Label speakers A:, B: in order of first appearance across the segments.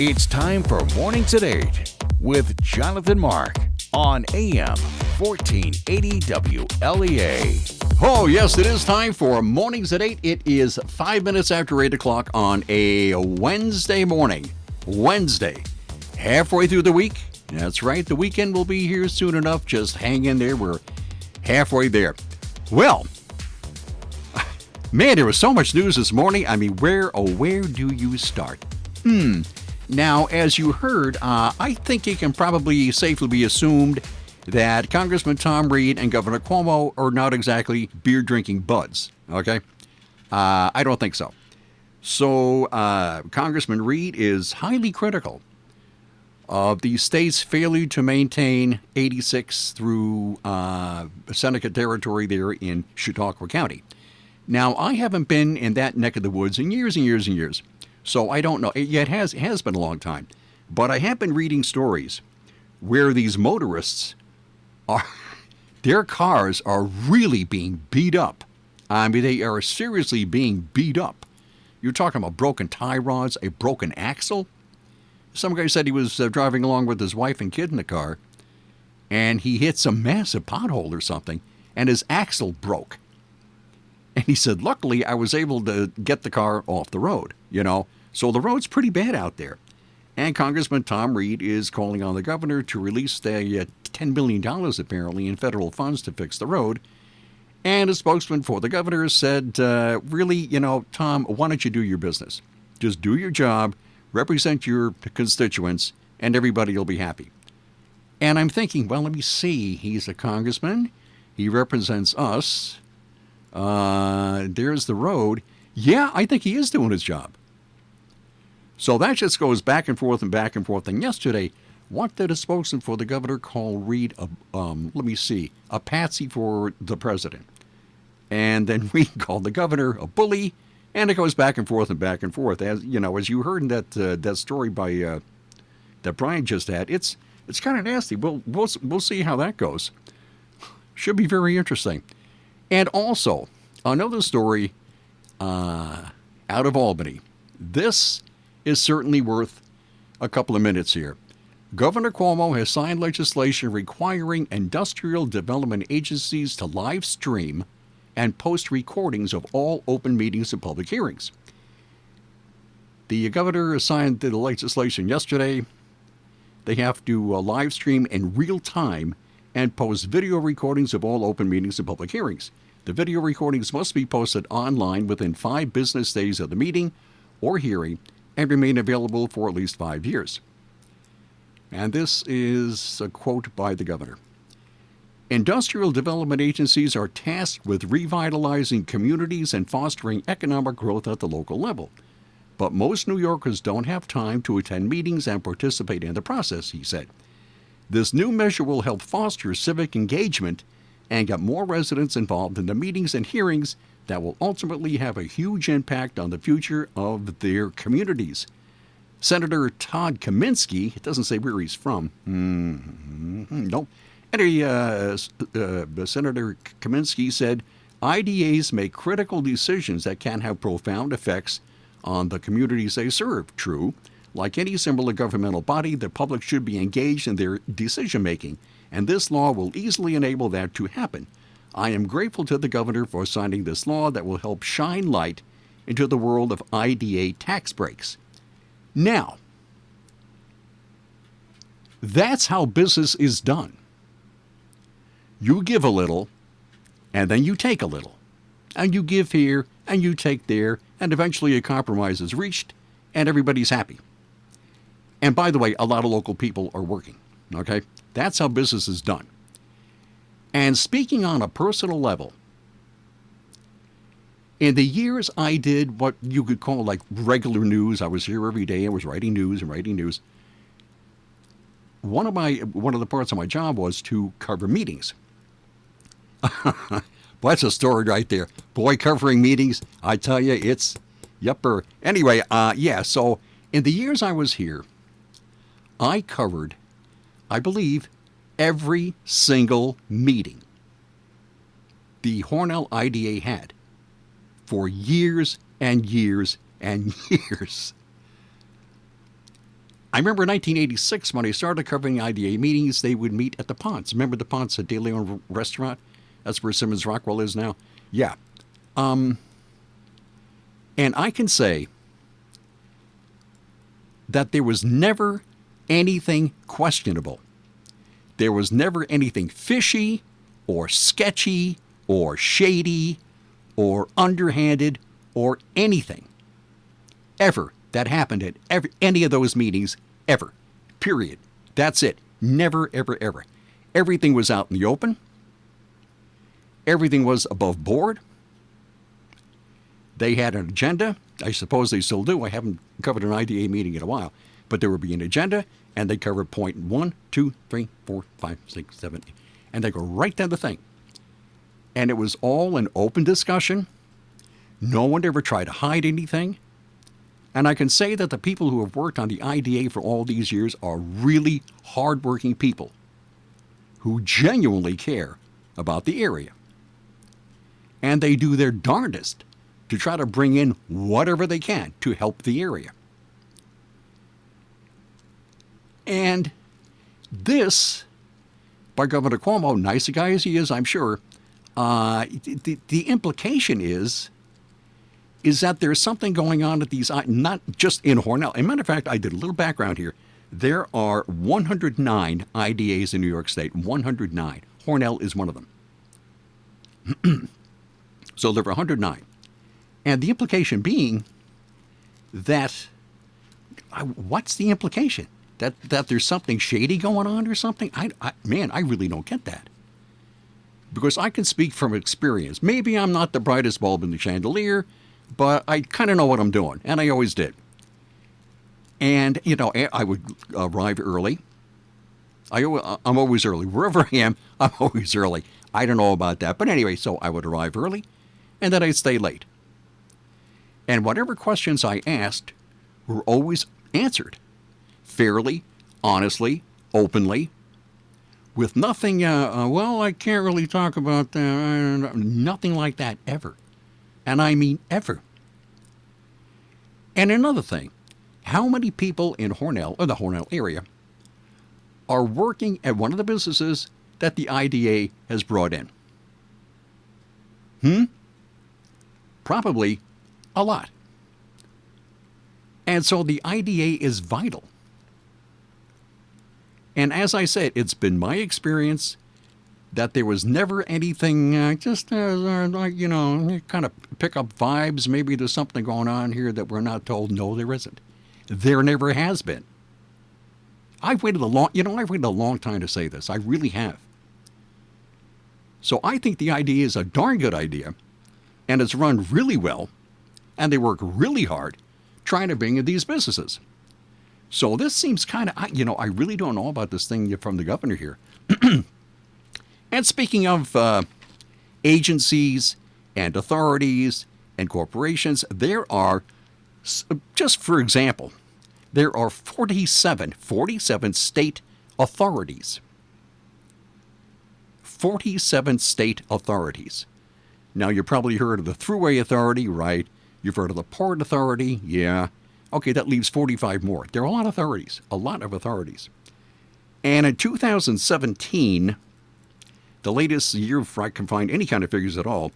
A: It's time for Mornings at 8 with Jonathan Mark on AM 1480 WLEA.
B: Oh, yes, it is time for Mornings at 8. It is 5 minutes after 8 o'clock on a Wednesday morning. Wednesday, halfway through the week. That's right, the weekend will be here soon enough. Just hang in there. We're halfway there. Well, man, there was so much news this morning. I mean, where do you start? Now, as you heard, I think it can probably safely be assumed that Congressman Tom Reed and Governor Cuomo are not exactly beer-drinking buds, okay? I don't think so. So, Congressman Reed is highly critical of the state's failure to maintain 86 through Seneca territory there in Chautauqua County. Now, I haven't been in that neck of the woods in years and years and years. So I don't know. It has been a long time. But I have been reading stories where these motorists their cars are really being beat up. I mean, they are seriously being beat up. You're talking about broken tie rods, a broken axle. Some guy said he was driving along with his wife and kid in the car, and he hit some massive pothole or something, and his axle broke. And he said, luckily, I was able to get the car off the road, So the road's pretty bad out there. And Congressman Tom Reed is calling on the governor to release the $10 billion, apparently, in federal funds to fix the road. And a spokesman for the governor said, really, Tom, why don't you do your business? Just do your job, represent your constituents, and everybody will be happy. And I'm thinking, well, let me see. He's a congressman. He represents us. There's the road. Yeah, I think he is doing his job. So that just goes back and forth and back and forth. And yesterday, what did a spokesman for the governor call Reed a patsy for the president? And then Reed called the governor a bully, and it goes back and forth and back and forth. As you heard in that story by that Brian just had, it's kind of nasty. We'll see how that goes. Should be very interesting. And also, another story out of Albany. This is certainly worth a couple of minutes here. Governor Cuomo has signed legislation requiring industrial development agencies to live stream and post recordings of all open meetings and public hearings. The governor signed the legislation yesterday. They have to live stream in real time and post video recordings of all open meetings and public hearings. The video recordings must be posted online within 5 business days of the meeting or hearing and remain available for at least 5 years. And this is a quote by the governor. Industrial development agencies are tasked with revitalizing communities and fostering economic growth at the local level. But most New Yorkers don't have time to attend meetings and participate in the process, he said. This new measure will help foster civic engagement and get more residents involved in the meetings and hearings that will ultimately have a huge impact on the future of their communities. Senator Todd Kaminsky, it doesn't say where he's from. Nope. And Senator Kaminsky said, IDAs make critical decisions that can have profound effects on the communities they serve. True. Like any similar governmental body, the public should be engaged in their decision-making, and this law will easily enable that to happen. I am grateful to the governor for signing this law that will help shine light into the world of IDA tax breaks. Now, that's how business is done. You give a little, and then you take a little. And you give here, and you take there, and eventually a compromise is reached, and everybody's happy. And by the way, a lot of local people are working, okay? That's how business is done. And speaking on a personal level, in the years I did what you could call like regular news, I was here every day, I was writing news. One of the parts of my job was to cover meetings. Well, that's a story right there. Boy, covering meetings, I tell you, it's yupper. Anyway, so in the years I was here, I covered, I believe, every single meeting the Hornell IDA had for years and years and years. remember in 1986 when I started covering IDA meetings, they would meet at the Ponce. Remember the Ponce at De Leon Restaurant? That's where Simmons Rockwell is now. Yeah. And I can say that there was never anything questionable. There was never anything fishy or sketchy or shady or underhanded or anything ever that happened at any of those meetings ever. Period. That's it. Never, ever, ever. Everything was out in the open. Everything was above board. They had an agenda. I suppose they still do. I haven't covered an IDA meeting in a while. But there would be an agenda, and they cover point 1, 2, 3, 4, 5, 6, 7, 8. And they go right down the thing. And it was all an open discussion. No one ever tried to hide anything. And I can say that the people who have worked on the IDA for all these years are really hardworking people who genuinely care about the area. And they do their darndest to try to bring in whatever they can to help the area. And this, by Governor Cuomo, nice a guy as he is, I'm sure, the implication is that there's something going on at these, not just in Hornell. As a matter of fact, I did a little background here. There are 109 IDAs in New York State, 109. Hornell is one of them. So there are 109. And the implication being that, what's the implication? That there's something shady going on or something? Man, I really don't get that. Because I can speak from experience. Maybe I'm not the brightest bulb in the chandelier, but I kind of know what I'm doing, and I always did. And, you know, I would arrive early. I'm always early. Wherever I am, I'm always early. I don't know about that. But anyway, so I would arrive early, and then I'd stay late. And whatever questions I asked were always answered fairly, honestly, openly, with nothing, well, I can't really talk about that. Nothing like that ever. And I mean ever. And another thing, how many people in Hornell, or the Hornell area, are working at one of the businesses that the IDA has brought in? Probably a lot. And so the IDA is vital. And as I said, it's been my experience that there was never anything, like, you know, kind of pick up vibes. Maybe there's something going on here that we're not told. No, there isn't. There never has been. I've waited a long time to say this. I really have. So I think the idea is a darn good idea, and it's run really well, and they work really hard trying to bring in these businesses. So this seems kind of, I really don't know about this thing from the governor here. And speaking of agencies and authorities and corporations, there are, just for example, there are 47 state authorities. 47 state authorities. Now, you probably heard of the Thruway Authority, right? You've heard of the Port Authority, yeah. Okay, that leaves 45 more. There are a lot of authorities. And in 2017, the latest year, if I can find any kind of figures at all,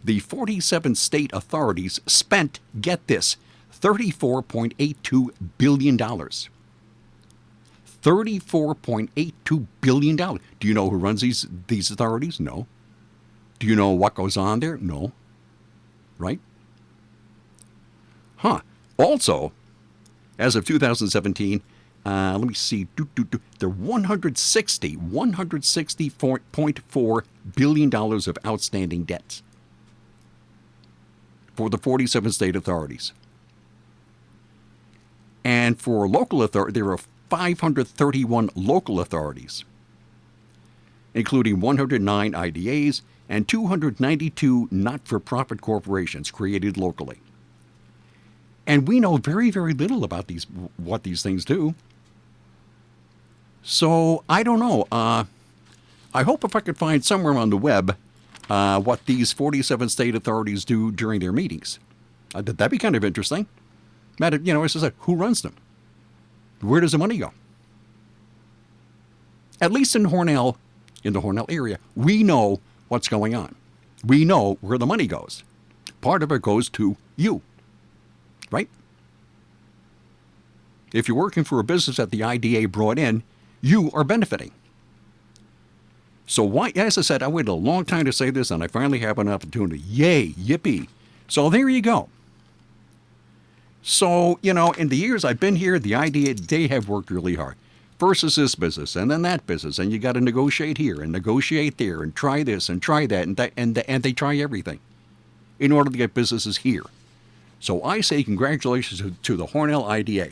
B: the 47 state authorities spent, get this, $34.82 billion. $34.82 billion. Do you know who runs these authorities? No. Do you know what goes on there? No. Right? Also, as of 2017, let me see, there are $160.4 billion of outstanding debts for the 47 state authorities. And for local authority, there are 531 local authorities, including 109 IDAs and 292 not-for-profit corporations created locally. And we know very, very little about what these things do. So I don't know. I hope if I could find somewhere on the web what these 47 state authorities do during their meetings. That'd be kind of interesting. Matter, as I said, who runs them? Where does the money go? At least in the Hornell area, we know what's going on. We know where the money goes. Part of it goes to you, right? If you're working for a business that the IDA brought in, you are benefiting. So why, as I said, I waited a long time to say this, and I finally have an opportunity. Yay, yippee. So there you go. So, in the years I've been here, the IDA, they have worked really hard. First is this business, and then that business, and you got to negotiate here and negotiate there, and try this and try that, and they try everything in order to get businesses here. So I say congratulations to the Hornell IDA.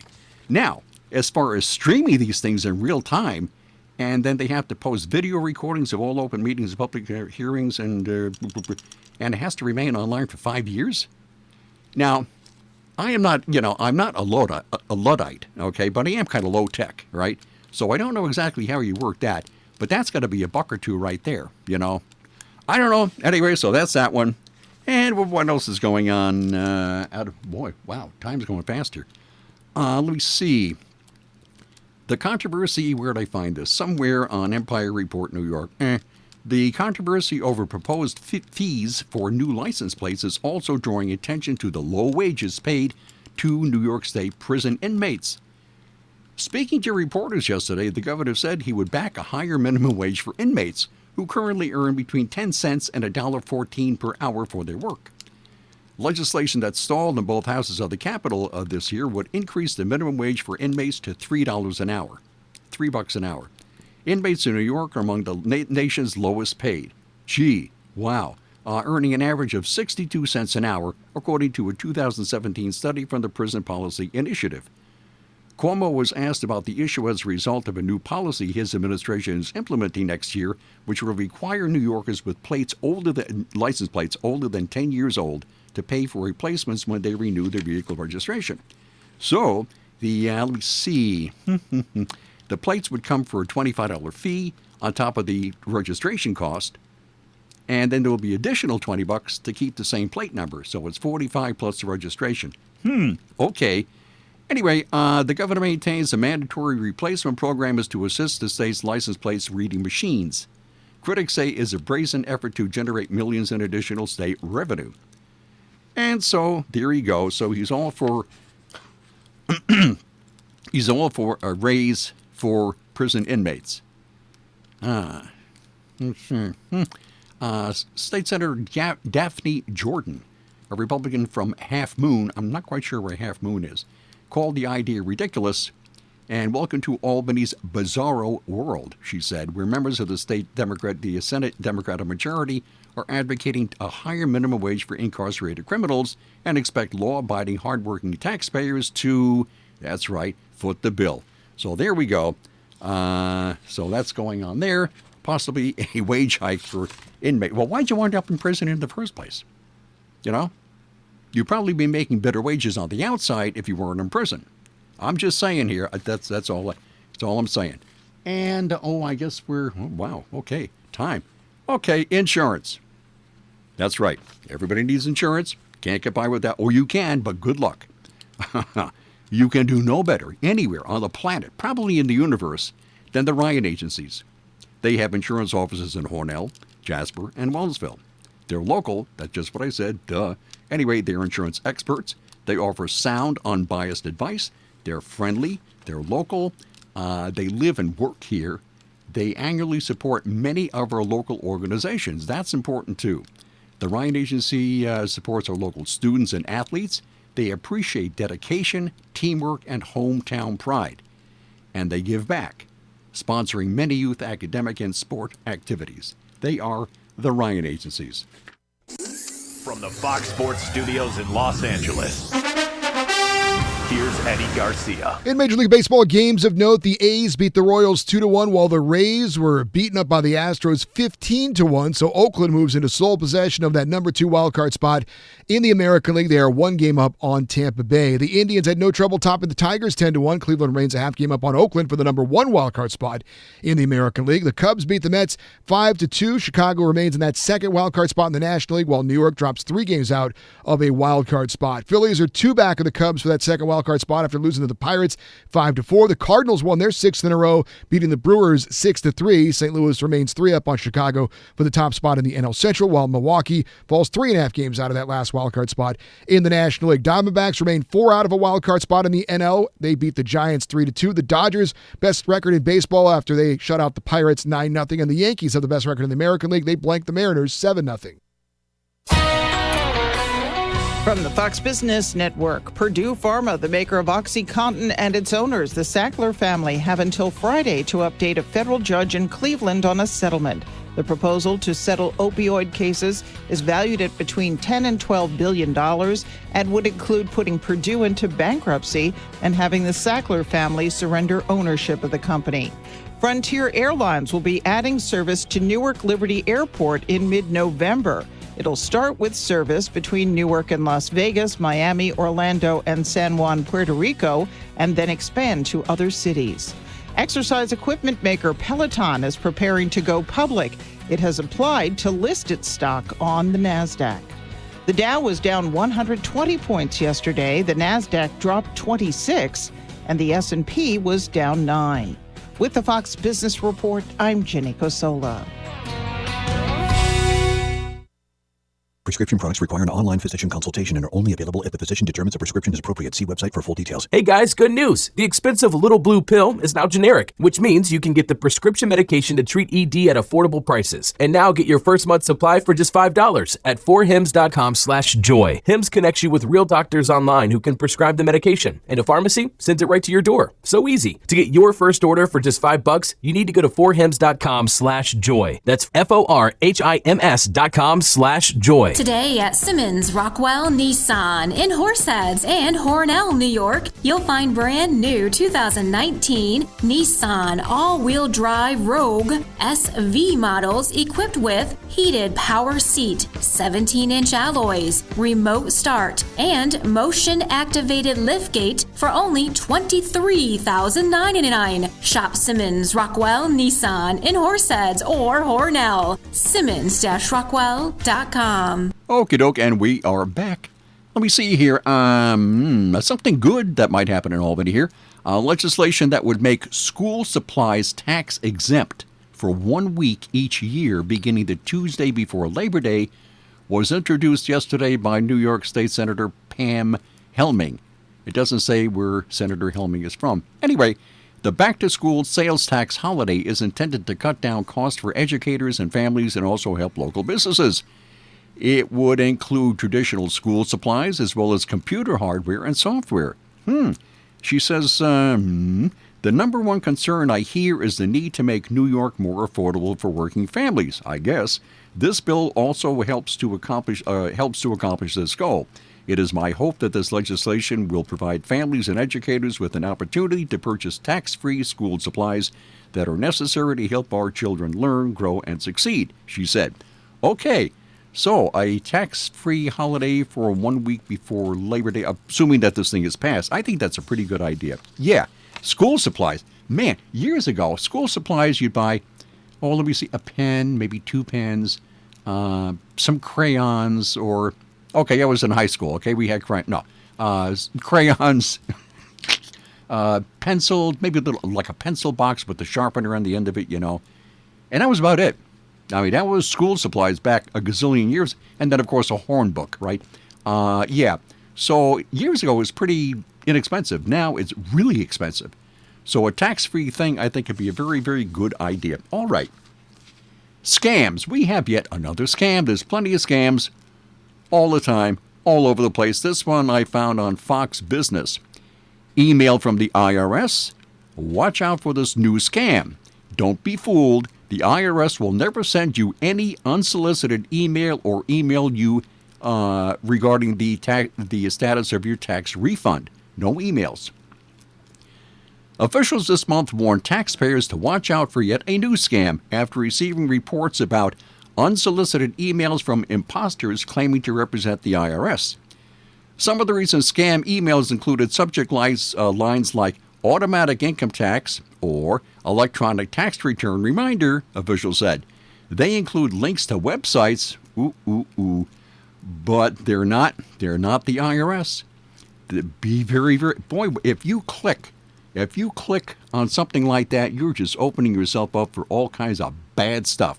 B: Now, as far as streaming these things in real time, and then they have to post video recordings of all open meetings, public hearings, and it has to remain online for 5 years. Now, I am not, I'm not a Luddite, okay, but I am kind of low tech, right? So I don't know exactly how you work that, but that's got to be $1 or $2 right there, I don't know. Anyway, so that's that one. And what else is going on? Wow, time's going fast here. Let me see. The controversy, where did I find this? Somewhere on Empire Report, New York. The controversy over proposed fees for new license plates is also drawing attention to the low wages paid to New York State prison inmates. Speaking to reporters yesterday, the governor said he would back a higher minimum wage for inmates who currently earn between 10 cents and $1.14 per hour for their work. Legislation that stalled in both houses of the Capitol this year would increase the minimum wage for inmates to $3 an hour. $3 an hour. Inmates in New York are among the nation's lowest paid. Gee, wow. Earning an average of 62 cents an hour, according to a 2017 study from the Prison Policy Initiative. Cuomo was asked about the issue as a result of a new policy his administration is implementing next year, which will require New Yorkers with license plates older than 10 years old to pay for replacements when they renew their vehicle registration. So, let me see. The plates would come for a $25 fee on top of the registration cost, and then there will be additional $20 to keep the same plate number. So it's $45 plus the registration. Okay. Anyway, the governor maintains the mandatory replacement program is to assist the state's license plates reading machines. Critics say is a brazen effort to generate millions in additional state revenue. And so there you go. So he's all for a raise for prison inmates. State Senator Daphne Jordan, a Republican from Half Moon, I'm not quite sure where Half Moon is, called the idea ridiculous. And welcome to Albany's bizarro world, she said, where members of the the Senate Democratic majority are advocating a higher minimum wage for incarcerated criminals and expect law-abiding, hardworking taxpayers to, that's right, foot the bill. So there we go. So that's going on there. Possibly a wage hike for inmates. Well, why'd you wind up in prison in the first place? You'd probably be making better wages on the outside if you weren't in prison. I'm just saying here. That's all I'm saying. And, I guess wow, okay, time. Okay, insurance. That's right. Everybody needs insurance. Can't get by without, or you can, but good luck. You can do no better anywhere on the planet, probably in the universe, than the Ryan agencies. They have insurance offices in Hornell, Jasper, and Wellsville. They're local. That's just what I said. Duh. Anyway, they're insurance experts. They offer sound, unbiased advice. They're friendly. They're local. They live and work here. They annually support many of our local organizations. That's important, too. The Ryan Agency supports our local students and athletes. They appreciate dedication, teamwork, and hometown pride. And they give back, sponsoring many youth academic and sport activities. They are the Ryan Agencies.
C: From the Fox Sports Studios in Los Angeles, here's Eddie Garcia.
D: In Major League Baseball games of note, the A's beat the Royals 2-1, while the Rays were beaten up by the Astros 15-1. So Oakland moves into sole possession of that number 2 wildcard spot in the American League. They are one game up on Tampa Bay. The Indians had no trouble topping the Tigers 10-1. Cleveland remains a half game up on Oakland for the number 1 wildcard spot in the American League. The Cubs beat the Mets 5-2. Chicago remains in that second wildcard spot in the National League, while New York drops 3 games out of a wildcard spot. Phillies are 2 back of the Cubs for that second wildcard wildcard spot after losing to the Pirates 5-4. The Cardinals won their 6th in a row, beating the Brewers 6-3. St. Louis remains 3 up on Chicago for the top spot in the NL Central, while Milwaukee falls 3.5 games out of that last wildcard spot in the National League. Diamondbacks remain 4 out of a wildcard spot in the NL. They beat the Giants 3-2. The Dodgers, best record in baseball after they shut out the Pirates 9-0. And the Yankees have the best record in the American League. They blanked the Mariners 7-0.
E: From the Fox Business Network, Purdue Pharma, the maker of OxyContin, and its owners, the Sackler family, have until Friday to update a federal judge in Cleveland on a settlement. The proposal to settle opioid cases is valued at between $10 and $12 billion and would include putting Purdue into bankruptcy and having the Sackler family surrender ownership of the company. Frontier Airlines will be adding service to Newark Liberty Airport in mid-November. It'll start with service between Newark and Las Vegas, Miami, Orlando, and San Juan, Puerto Rico, and then expand to other cities. Exercise equipment maker Peloton is preparing to go public. It has applied to list its stock on the NASDAQ. The Dow was down 120 points yesterday. The NASDAQ dropped 26, and the S&P was down 9. With the Fox Business Report, I'm Jenny Cosola.
F: Prescription products require an online physician consultation and are only available if the physician determines a prescription is appropriate. See website for full details.
G: Hey guys, good news. The expensive Little Blue pill is now generic, which means you can get the prescription medication to treat ED at affordable prices. And now get your first month supply for just $5 at 4hims.com/joy. Hims connects you with real doctors online who can prescribe the medication, and a pharmacy sends it right to your door. So easy. To get your first order for just $5, you need to go to 4hims.com/joy. That's FORHIMS.com/joy.
H: Today at Simmons Rockwell Nissan in Horseheads and Hornell, New York, you'll find brand new 2019 Nissan all-wheel drive Rogue SV models equipped with heated power seat, 17-inch alloys, remote start, and motion-activated liftgate for only $23,999. Shop Simmons Rockwell Nissan in Horseheads or Hornell. Simmons-Rockwell.com.
B: Okie doke, and we are back. Let me see here. Something good that might happen in Albany here. Legislation that would make school supplies tax exempt for 1 week each year, beginning the Tuesday before Labor Day, was introduced yesterday by New York State Senator Pam Helming. It doesn't say where Senator Helming is from. Anyway, the back-to-school sales tax holiday is intended to cut down costs for educators and families and also help local businesses. It would include traditional school supplies as well as computer hardware and software. She says, the number one concern I hear is the need to make New York more affordable for working families. I guess this bill also helps to accomplish this goal. It is my hope that this legislation will provide families and educators with an opportunity to purchase tax-free school supplies that are necessary to help our children learn, grow, and succeed, she said. Okay. So, a tax-free holiday for 1 week before Labor Day, assuming that this thing is passed. I think that's a pretty good idea. Yeah, school supplies. Man, years ago, school supplies you'd buy, let me see, a pen, maybe 2 pens, some crayons, or, okay, I was in high school, okay, we had crayons, pencil, maybe a little, like a pencil box with the sharpener on the end of it, and that was about it. I mean, that was school supplies back a gazillion years. And then, of course, a horn book, right? So years ago, it was pretty inexpensive. Now it's really expensive. So a tax-free thing, I think, could be a very, very good idea. All right. Scams. We have yet another scam. There's plenty of scams all the time, all over the place. This one I found on Fox Business. Email from the IRS. Watch out for this new scam. Don't be fooled. The IRS will never send you any unsolicited email or email you regarding the status of your tax refund. No emails. Officials this month warned taxpayers to watch out for yet a new scam after receiving reports about unsolicited emails from imposters claiming to represent the IRS. Some of the recent scam emails included subject lines like automatic income tax or electronic tax return reminder, officials said. They include links to websites, but they're not the IRS. be very, very, boy, if you click on something like that, you're just opening yourself up for all kinds of bad stuff.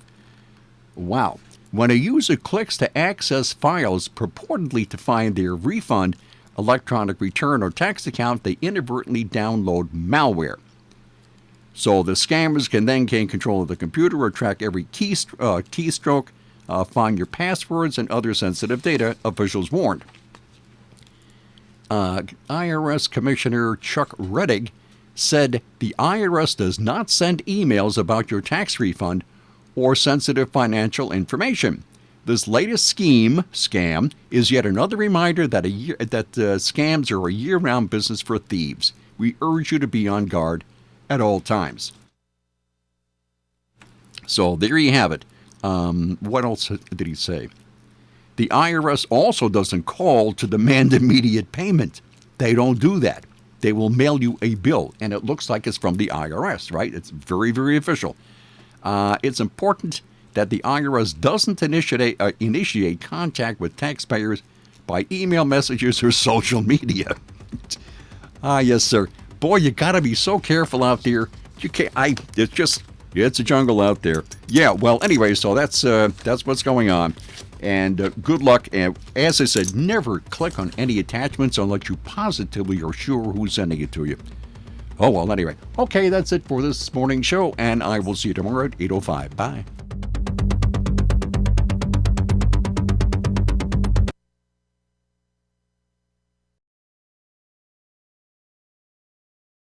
B: Wow. When a user clicks to access files purportedly to find their refund, electronic return, or tax account, they inadvertently download malware. So the scammers can then gain control of the computer or track every keystroke, find your passwords and other sensitive data, officials warned. IRS Commissioner Chuck Rettig said the IRS does not send emails about your tax refund or sensitive financial information. This latest scam is yet another reminder that scams are a year-round business for thieves. We urge you to be on guard at all times. So there you have it. What else did he say? The IRS also doesn't call to demand immediate payment. They don't do that. They will mail you a bill, and it looks like it's from the IRS, right? It's very, very official. It's important that the IRS doesn't initiate contact with taxpayers by email messages or social media. Yes, sir. Boy, you got to be so careful out there. You can't. It's a jungle out there. Yeah. Well, anyway, so that's what's going on. And good luck. And as I said, never click on any attachments unless you positively are sure who's sending it to you. Oh, well, anyway. Okay, that's it for this morning's show, and I will see you tomorrow at 8:05. Bye.